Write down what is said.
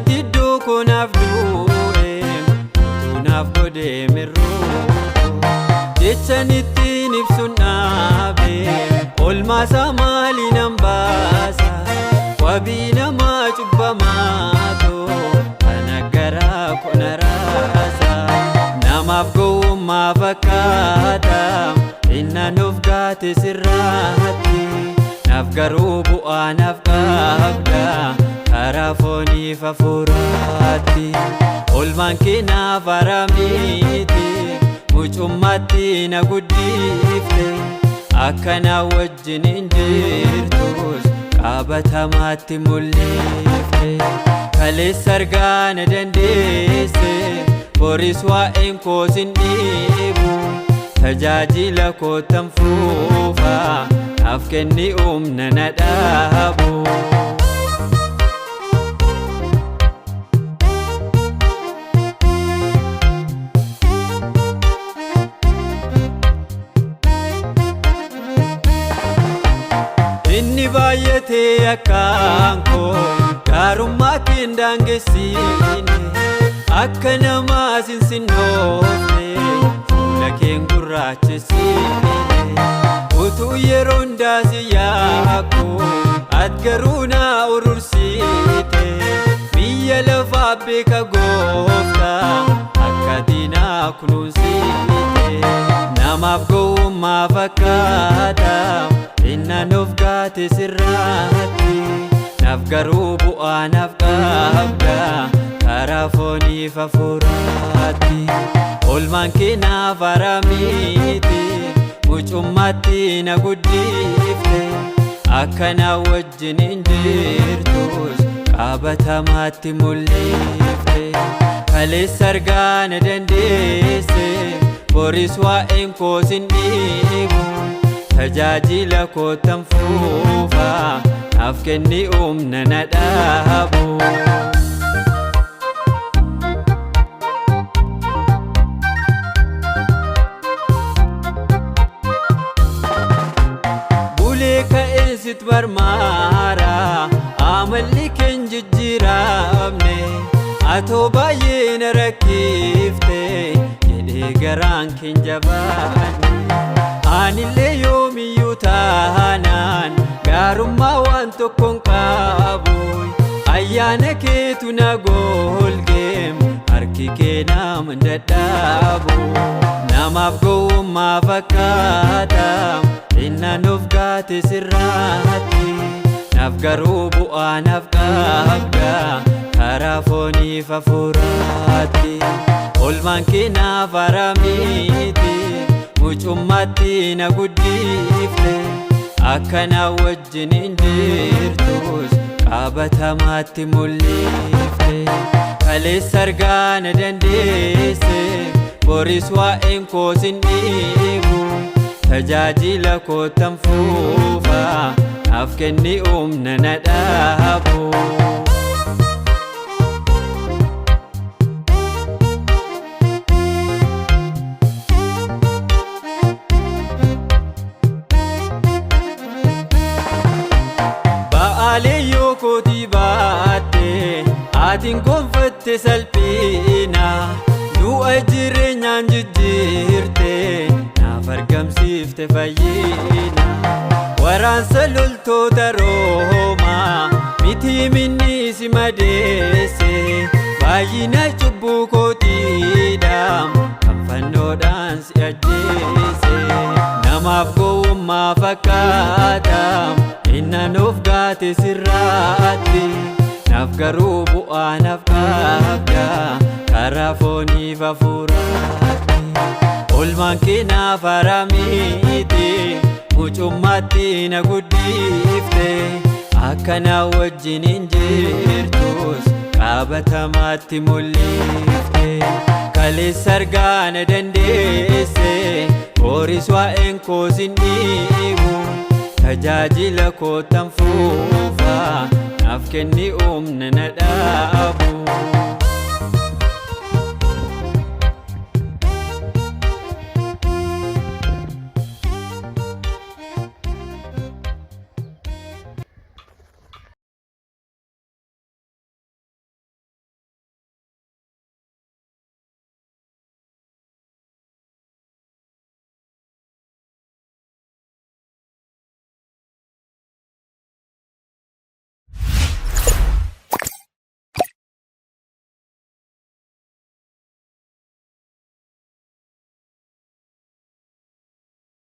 tiddu kunaaf du'eem tunaaf godhee mirruu jechan ittiin ibsuun dhaabee olmaasaa maaliin hambaasa wabii namaa cubbamaatoo kana garaa kuna raasa namaaf gowwummaa fakkaata innan of gaate sirraatti naaf garuu bu'aa naaf qabda karaa fooniif hafuuraatti olmaan kee naaf haramiti mucummaatti na guddifte akkana wajjin hin jirtus qabatamaatti mul'ifte kaleessa argaa na dandeesse boris waa'een koos hin dhiibu tajaajila kootan fuufa naaf kenni humna na dhaabu. Inni baay'atee akkaan koo gaarummaa kee hin daangessine akka namaa sinsinnoofne fuula kee hin gurraachessine utuu yeroo hundaa si yaakku ati garuu na urursite biyya lafaa beeka gooftaa akka diinaa kunuunsite namaaf gowwummaa fakkaata innan of gaate sirraatti naaf garuu bu'aa naaf qabda karaa fooniif hafuuraatti olmaan kee naaf haramiti mucummaatti na guddifte akkana wajjin hin jirtus qabatamaatti mul'ifte kaleessa argaa na dandeesse boris waa'een koos hin dhiibu tajaajila kootan fuufa naaf kenni humna na dhaabu. Bulee ka'een sit barmaara amalli keen jijjiiramne atoo baay'ee na rakkifte jedhee garaan keen jabaanne anillee yoomiyyuu taanaan gaarummaa waan tokkoon qabu ayyaana keetu na golgeem harki kee nama hin dadhabu namaaf gowwummaa fakkaata innan of gaate sirraatti naaf garuu bu'aa naaf qabda karaa fooniif hafuuraatti olmaan kee naaf haramiti mucummaatti na guddifte akkana wajjin hin jirtus qabatamaatti mul'ifte kaleessa argaa na dandeesse boris waa'een koos hin dhiibu tajaajila kootan fuufa naaf kenni humna na dhaabu. Ba'aaleeyyoo kootii baatte atiin gonfatte salphina du'a jireenyaan jijjiirte naaf argamsiifte fayyina waraansa loltoota Roomaa miti minni si madeesse baay'ina cubbuu kootiidhaan kan fannoodhaan si ajjeese namaaf gowwummaa fakkaata innan of gaate sirraatti naaf garuu bu'aa naaf qabda karaa fooniif hafuuraatti olmaan kee naaf haramiti mucummaatti na guddifte akkana wajjin hin jirtus qabatamaatti mul'ifte kaleessa argaa na dandeesse boris waa'een koos hin dhiibu tajaajila kootan fuufa naaf kenni humna na dhaabu.